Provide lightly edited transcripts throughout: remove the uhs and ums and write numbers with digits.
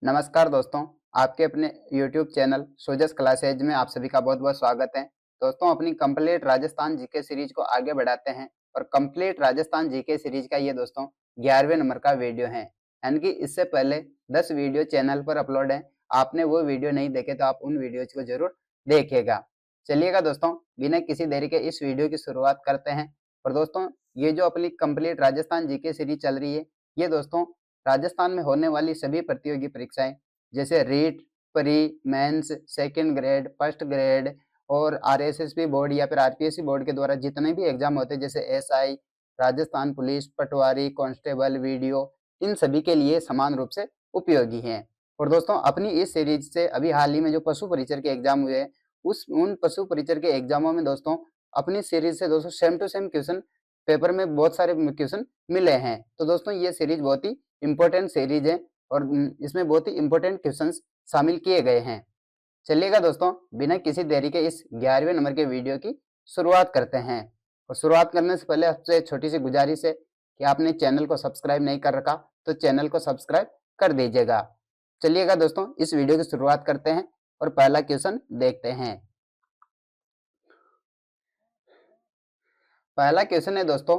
नमस्कार दोस्तों, आपके अपने YouTube चैनल सोजस क्लासेज में आप सभी का बहुत-बहुत स्वागत है। दोस्तों, अपनी कंप्लीट राजस्थान जीके सीरीज को आगे बढ़ाते हैं और कंप्लीट राजस्थान जीके सीरीज का ये दोस्तों 11वें नंबर का वीडियो है। यानी कि इससे पहले 10 वीडियो चैनल पर अपलोड है। आपने वो वीडियो नहीं देखे तो आप उन वीडियोज को जरूर देखिएगा। चलिएगा दोस्तों, बिना किसी देरी के इस वीडियो की शुरुआत करते हैं। और दोस्तों, ये जो अपनी कंप्लीट राजस्थान जीके सीरीज चल रही है, ये दोस्तों राजस्थान में होने वाली सभी प्रतियोगी परीक्षाएं जैसे REET, pre, mains, second grade, first grade और आरएसएसबी बोर्ड या फिर आरपीएससी बोर्ड के द्वारा जितने भी एग्जाम होते हैं जैसे एसआई, राजस्थान पुलिस, पटवारी, कांस्टेबल, वीडियो, इन सभी के लिए समान रूप से उपयोगी हैं। और दोस्तों, अपनी इस सीरीज से अभी हाल ही में जो पशु परिचर के एग्जाम हुए उन पशु परिचर के एग्जामों में दोस्तों अपनी सीरीज से दोस्तों same to same question paper में बहुत सारे क्वेश्चन मिले हैं। तो दोस्तों, ये सीरीज बहुत ही इंपॉर्टेंट सीरीज है और इसमें बहुत ही इंपॉर्टेंट क्वेश्चंस शामिल किए गए हैं। चलिएगा दोस्तों, बिना किसी देरी के इस 11वें नंबर के वीडियो की शुरुआत करते हैं। और शुरुआत करने से पहले आपसे छोटी सी गुजारिश है कि आपने चैनल को सब्सक्राइब नहीं कर रखा तो चैनल को सब्सक्राइब कर दीजिएगा। चलिएगा दोस्तों, इस वीडियो की शुरुआत करते हैं और पहला क्वेश्चन देखते हैं। पहला क्वेश्चन है दोस्तों,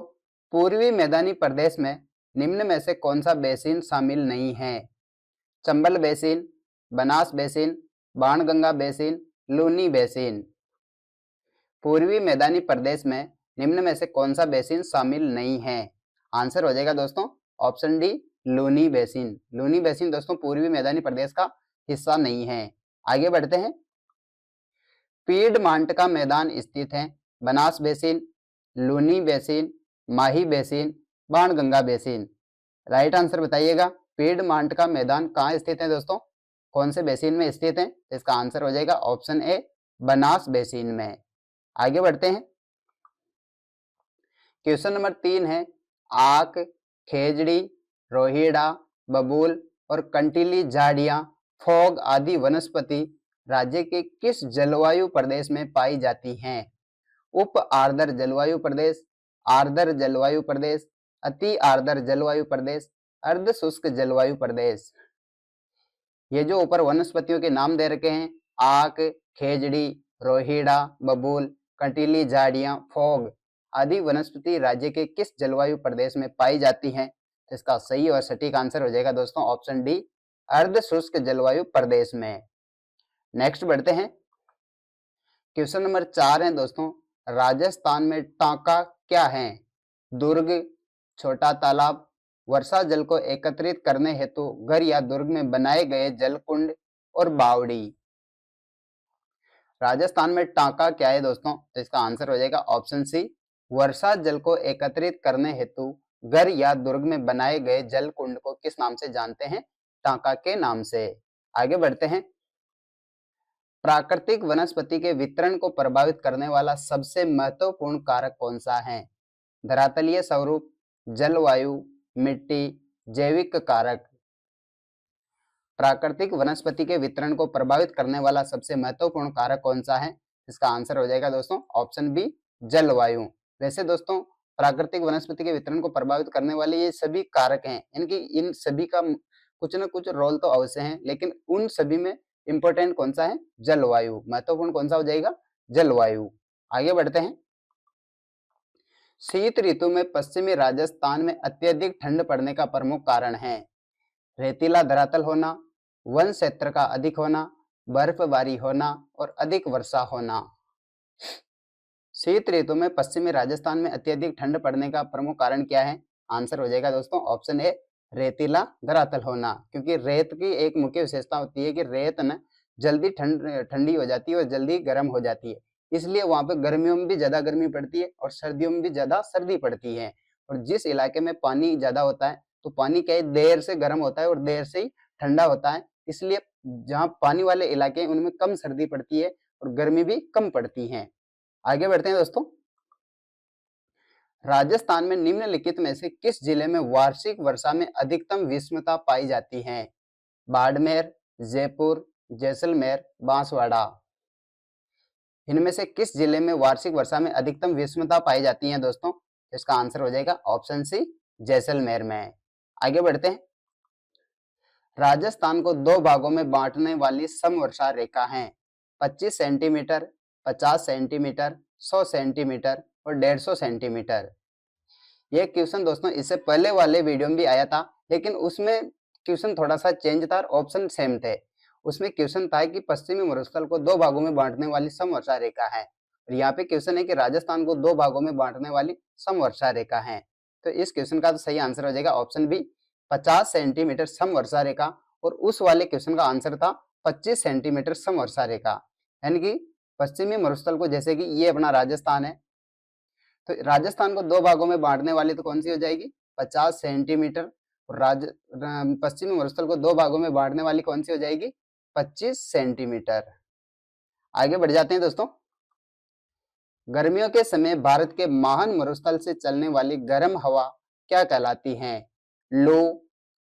पूर्वी मैदानी प्रदेश में निम्न में से कौन सा बेसिन शामिल नहीं है? Chambal basin, Banas basin, Banganga basin, Luni basin. पूर्वी मैदानी प्रदेश में निम्न में से कौन सा बेसिन शामिल नहीं है? आंसर हो जाएगा दोस्तों option D, Luni basin. Luni basin दोस्तों पूर्वी मैदानी प्रदेश का हिस्सा नहीं है। आगे बढ़ते हैं। पीडमांट का मैदान स्थित है Banas basin, Luni basin, Mahi basin, Banganga basin. Right answer बताइएगा। पीडमांट का मैदान कहाँ स्थित है दोस्तों? कौन से बेसिन में स्थित है? इसका आंसर हो जाएगा ऑप्शन ए, बनास बेसिन में। आगे बढ़ते हैं। क्वेश्चन नंबर 3 है, आक, खेजड़ी, रोहिड़ा, बबूल और कंटीली झाड़ियां, फोग आदि वनस्पति राज्य के किस जलवायु प्रदेश में पाई जाती हैं? उप आर्द्र जलवायु प्रदेश, आर्द्र जलवायु प्रदेश, अति आर्द्र जलवायु प्रदेश, अर्ध शुष्क जलवायु प्रदेश। ये जो ऊपर वनस्पतियों के नाम दे रखे हैं, आक, खेजड़ी, रोहिड़ा, बबूल, कंटीली झाड़ियां, फोग आदि वनस्पति राज्य के किस जलवायु प्रदेश में पाई जाती हैं? इसका सही और सटीक आंसर हो जाएगा दोस्तों ऑप्शन डी, अर्ध शुष्क जलवायु प्रदेश में। नेक्स्ट बढ़ते हैं। क्वेश्चन नंबर 4 है दोस्तों, राजस्थान में टांका क्या है? दुर्ग, छोटा तालाब, वर्षा जल को एकत्रित करने हेतु घर या दुर्ग में बनाए गए जल कुंड और बावड़ी। राजस्थान में टांका क्या है दोस्तों? तो इसका आंसर हो जाएगा ऑप्शन सी, वर्षा जल को एकत्रित करने हेतु घर या दुर्ग में बनाए गए जल कुंड को किस नाम से जानते हैं? टांका के नाम से। आगे बढ़ते हैं। प्राकृतिक वनस्पति के वितरण को प्रभावित करने वाला सबसे महत्वपूर्ण कारक कौन सा है? धरातलीय स्वरूप, जलवायु, मिट्टी, जैविक कारक। प्राकृतिक वनस्पति के वितरण को प्रभावित करने वाला सबसे महत्वपूर्ण कारक कौन सा है? इसका आंसर हो जाएगा दोस्तों ऑप्शन बी, जलवायु। वैसे दोस्तों, प्राकृतिक वनस्पति के वितरण को प्रभावित करने वाले ये सभी कारक हैं, इनकी इन सभी का कुछ न कुछ रोल तो अवश्य है, लेकिन उन सभी में इंपॉर्टेंट कौन सा है? जलवायु। महत्वपूर्ण कौन सा हो जाएगा? जलवायु। आगे बढ़ते हैं। शीत ऋतु में पश्चिमी राजस्थान में अत्यधिक ठंड पड़ने का प्रमुख कारण है? रेतीला धरातल होना, वन क्षेत्र का अधिक होना, बर्फबारी होना और अधिक वर्षा होना। शीत ऋतु में पश्चिमी राजस्थान में अत्यधिक ठंड पड़ने का प्रमुख कारण क्या है? आंसर हो जाएगा दोस्तों ऑप्शन ए, रेतीला धरातल होना। क्योंकि रेत की एक मुख्य विशेषता होती है कि रेत न जल्दी ठंडी हो जाती है और जल्दी गर्म हो जाती है, इसलिए वहां पे गर्मियों में भी ज्यादा गर्मी पड़ती है और सर्दियों में भी ज्यादा सर्दी पड़ती है। और जिस इलाके में पानी ज्यादा होता है तो पानी क्या है, देर से गर्म होता है और देर से ही ठंडा होता है, इसलिए जहाँ पानी वाले इलाके हैं उनमें कम सर्दी पड़ती है और गर्मी भी कम पड़ती है। आगे बढ़ते हैं दोस्तों। राजस्थान में निम्नलिखित में से किस जिले में वार्षिक वर्षा में अधिकतम विषमता पाई जाती है? बाड़मेर, जयपुर, जैसलमेर, बांसवाड़ा। इनमें से किस जिले में वार्षिक वर्षा में अधिकतम विषमता पाई जाती है दोस्तों? इसका आंसर हो जाएगा ऑप्शन सी, जैसलमेर में। आगे बढ़ते हैं। राजस्थान को दो भागों में बांटने वाली समवर्षा रेखा है? 25 सेंटीमीटर, 50 सेंटीमीटर, 100 सेंटीमीटर और 150 सेंटीमीटर। ये क्वेश्चन दोस्तों इससे पहले वाले वीडियो में भी आया था, लेकिन उसमें क्वेश्चन थोड़ा सा चेंज था और ऑप्शन सेम थे। उसमें क्वेश्चन था कि पश्चिमी मरुस्थल को दो भागों में बांटने वाली समवर्षा रेखा है, और यहाँ पे क्वेश्चन है कि राजस्थान को दो भागों में बांटने वाली समवर्षा रेखा है। तो इस क्वेश्चन का तो सही आंसर हो जाएगा ऑप्शन बी, 50 सेंटीमीटर समवर्षा रेखा, और उस वाले क्वेश्चन का आंसर था 25 सेंटीमीटर समवर्षा रेखा। यानी कि पश्चिमी मरुस्थल को, जैसे कि ये अपना राजस्थान है, तो राजस्थान को दो भागों में बांटने वाली तो कौन सी हो जाएगी? 50 सेंटीमीटर। और पश्चिमी मरुस्थल को दो भागों में बांटने वाली कौन सी हो जाएगी? 25 सेंटीमीटर। आगे बढ़ जाते हैं दोस्तों। गर्मियों के समय भारत के महान मरुस्थल से चलने वाली गर्म हवा क्या कहलाती है? लू,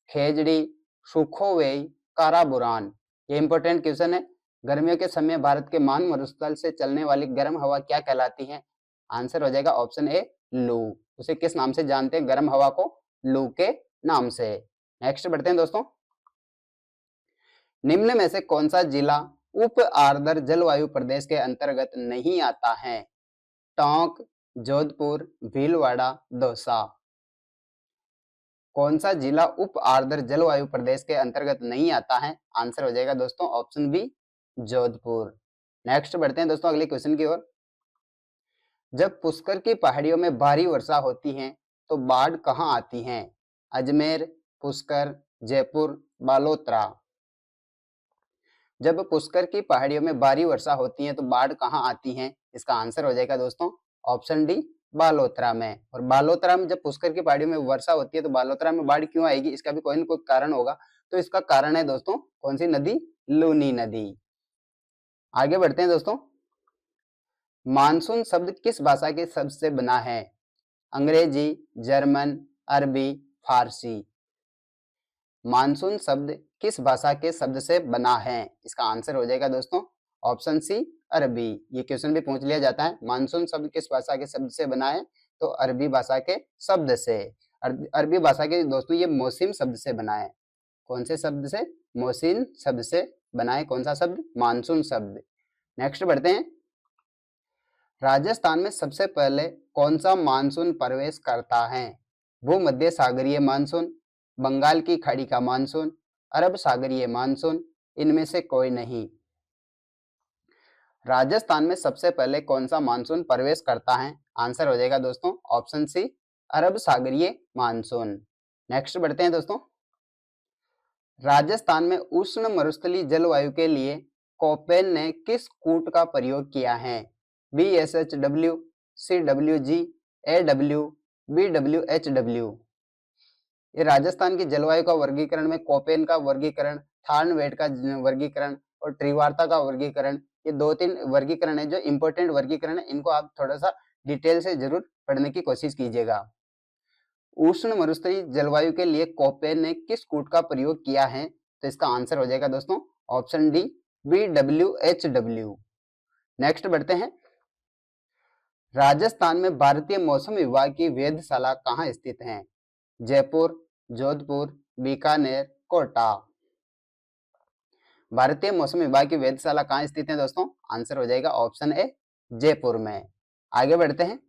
खेजड़ी, सुखोवेई, काराबुरान। ये इंपॉर्टेंट क्वेश्चन है। गर्मियों के समय भारत के महान मरुस्थल से चलने वाली गर्म हवा क्या कहलाती है? आंसर हो जाएगा ऑप्शन ए, लू। उसे किस नाम से जानते हैं? गर्म हवा को लू के नाम से। नेक्स्ट बढ़ते हैं दोस्तों। निम्न में से कौन सा जिला उप आर्द्र जलवायु प्रदेश के अंतर्गत नहीं आता है? टोंक, जोधपुर, भीलवाड़ा, दौसा। कौन सा जिला उप आर्द्र जलवायु प्रदेश के अंतर्गत नहीं आता है? आंसर हो जाएगा दोस्तों ऑप्शन बी, जोधपुर। नेक्स्ट बढ़ते हैं दोस्तों अगले क्वेश्चन की ओर। जब पुष्कर की पहाड़ियों में भारी वर्षा होती है तो बाढ़ कहाँ आती है? अजमेर, पुष्कर, जयपुर, बालोतरा। जब पुष्कर की पहाड़ियों में भारी वर्षा होती है तो बाढ़ कहाँ आती है? इसका आंसर हो जाएगा दोस्तों ऑप्शन डी, बालोतरा में। और बालोतरा में जब पुष्कर की पहाड़ियों में वर्षा होती है तो बालोतरा में बाढ़ क्यों आएगी? इसका भी कोई न कोई कारण होगा। तो इसका कारण है दोस्तों कौन सी नदी? लूनी नदी। आगे बढ़ते हैं दोस्तों। मानसून शब्द किस भाषा के शब्द से बना है? अंग्रेजी, जर्मन, अरबी, फारसी। मानसून शब्द किस भाषा के शब्द से बना है? इसका आंसर हो जाएगा दोस्तों ऑप्शन सी, अरबी। ये क्वेश्चन भी पूछ लिया जाता है, मानसून शब्द किस भाषा के शब्द से बना है? तो अरबी भाषा के शब्द से। अरबी भाषा के दोस्तों ये मौसिम शब्द से बना है। कौन से शब्द से? मौसिम शब्द से बना है। कौन सा शब्द? मानसून शब्द। नेक्स्ट बढ़ते हैं। राजस्थान में सबसे पहले कौन सा मानसून प्रवेश करता है? भूमध्य सागरीय मानसून, बंगाल की खाड़ी का मानसून, अरब सागरीय मानसून, इनमें से कोई नहीं। राजस्थान में सबसे पहले कौन सा मानसून प्रवेश करता है? आंसर हो जाएगा दोस्तों ऑप्शन सी, अरब सागरीय मानसून। नेक्स्ट बढ़ते हैं दोस्तों। राजस्थान में उष्ण मरुस्थलीय जलवायु के लिए कोपेन ने किस कूट का प्रयोग किया है? BSHW, CWG, AW, BWHW। ये राजस्थान की जलवायु का वर्गीकरण में कोपेन का वर्गीकरण, थार्नवेट का वर्गीकरण और त्रिवार्ता का वर्गीकरण, ये दो तीन वर्गीकरण है जो इंपॉर्टेंट वर्गीकरण है। इनको आप थोड़ा सा डिटेल से जरूर पढ़ने की कोशिश कीजिएगा। उष्ण मरुस्थलीय जलवायु के लिए कोपेन ने किस कूट का प्रयोग किया है? तो इसका आंसर हो जाएगा दोस्तों ऑप्शन डी, BWHW। नेक्स्ट बढ़ते हैं। राजस्थान में भारतीय मौसम विभाग की वेधशाला कहाँ स्थित है? जयपुर, जोधपुर, बीकानेर, कोटा। भारतीय मौसम विभाग की वेधशाला कहाँ स्थित है दोस्तों? आंसर हो जाएगा ऑप्शन ए, जयपुर में। आगे बढ़ते हैं।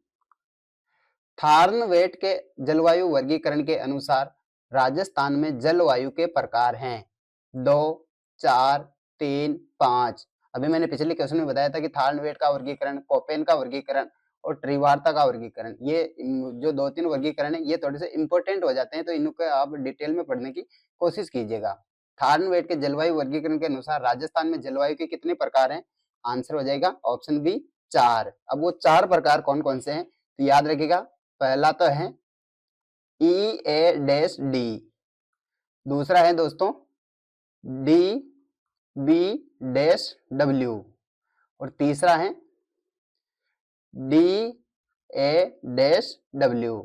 थार्नवेट के जलवायु वर्गीकरण के अनुसार राजस्थान में जलवायु के प्रकार हैं 2, 4, 3, 5। अभी मैंने पिछले क्वेश्चन में बताया था कि थार्नवेट का वर्गीकरण, कोपेन का वर्गीकरण और त्रिवार्ता का वर्गीकरण, ये जो दो तीन वर्गीकरण है ये थोड़े से इंपॉर्टेंट हो जाते हैं, तो इनको आप डिटेल में पढ़ने की कोशिश कीजिएगा। थार्नवेट के जलवायु वर्गीकरण के अनुसार राजस्थान में जलवायु के कितने प्रकार हैं? आंसर हो जाएगा ऑप्शन बी, 4। अब वो 4 प्रकार कौन कौन से हैं तो याद रखिएगा। पहला तो है EA-D, दूसरा है दोस्तों DB-W और तीसरा है DA-W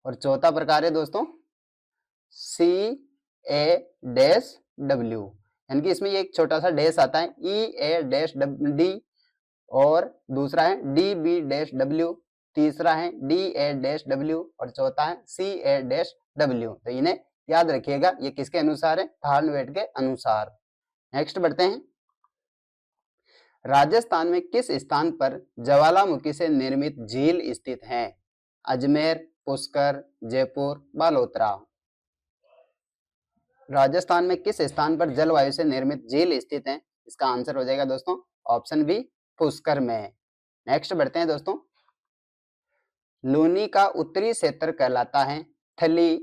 और चौथा प्रकार है दोस्तों CA-W। यानी कि इसमें एक छोटा सा डैश आता है EA-D और दूसरा है DB-W, तीसरा है DA-W और चौथा है CA-W। तो इन्हें याद रखिएगा ये किसके अनुसार है, थार्नवेट के अनुसार। नेक्स्ट बढ़ते हैं। राजस्थान में किस स्थान पर ज्वालामुखी से निर्मित झील स्थित है? अजमेर, पुष्कर, जयपुर, बालोतरा। राजस्थान में किस स्थान पर जलवायु से निर्मित झील स्थित है? इसका आंसर हो जाएगा दोस्तों ऑप्शन बी, पुष्कर में। नेक्स्ट बढ़ते हैं दोस्तों। लूनी का उत्तरी क्षेत्र कहलाता है थली,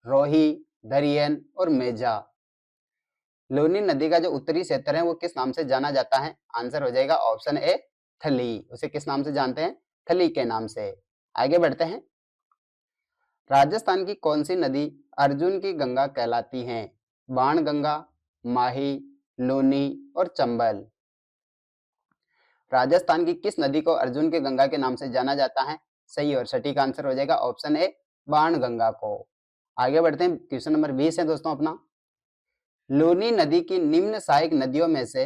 रोही, दरियन और मेजा। लूनी नदी का जो उत्तरी क्षेत्र है वो किस नाम से जाना जाता है? आंसर हो जाएगा ऑप्शन ए, थली। उसे किस नाम से जानते हैं? थली के नाम से। आगे बढ़ते हैं। राजस्थान की कौन सी नदी अर्जुन की गंगा कहलाती है? बाणगंगा, माही, लूनी और चंबल। राजस्थान की किस नदी को अर्जुन की गंगा के नाम से जाना जाता है? सही और सटीक आंसर हो जाएगा ऑप्शन ए, बाणगंगा को। आगे बढ़ते हैं। क्वेश्चन नंबर 20 है दोस्तों अपना। लूनी नदी की निम्न सहायक नदियों में से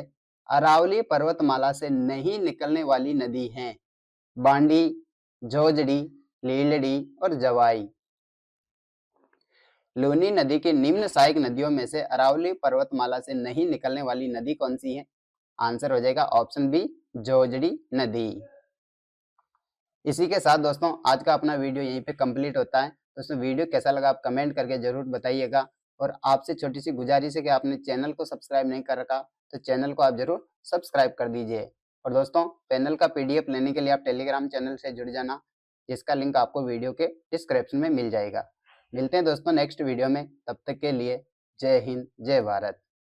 अरावली पर्वतमाला से नहीं निकलने वाली नदी हैं बांडी, झोजड़ी, लीलड़ी और जवाई। लूनी नदी की निम्न सहायक नदियों में से अरावली पर्वतमाला से नहीं निकलने वाली नदी कौन सी है? आंसर हो जाएगा ऑप्शन बी, झोजड़ी नदी। इसी के साथ दोस्तों आज का अपना वीडियो यहीं पे कंप्लीट होता है। दोस्तों वीडियो कैसा लगा आप कमेंट करके जरूर बताइएगा, और आपसे छोटी सी गुजारिश है कि आपने चैनल को सब्सक्राइब नहीं कर रखा तो चैनल को आप जरूर सब्सक्राइब कर दीजिए। और दोस्तों पैनल का पीडीएफ लेने के लिए आप टेलीग्राम चैनल से जुड़ जाना, जिसका लिंक आपको वीडियो के डिस्क्रिप्शन में मिल जाएगा। मिलते हैं दोस्तों नेक्स्ट वीडियो में, तब तक के लिए जय हिंद, जय भारत।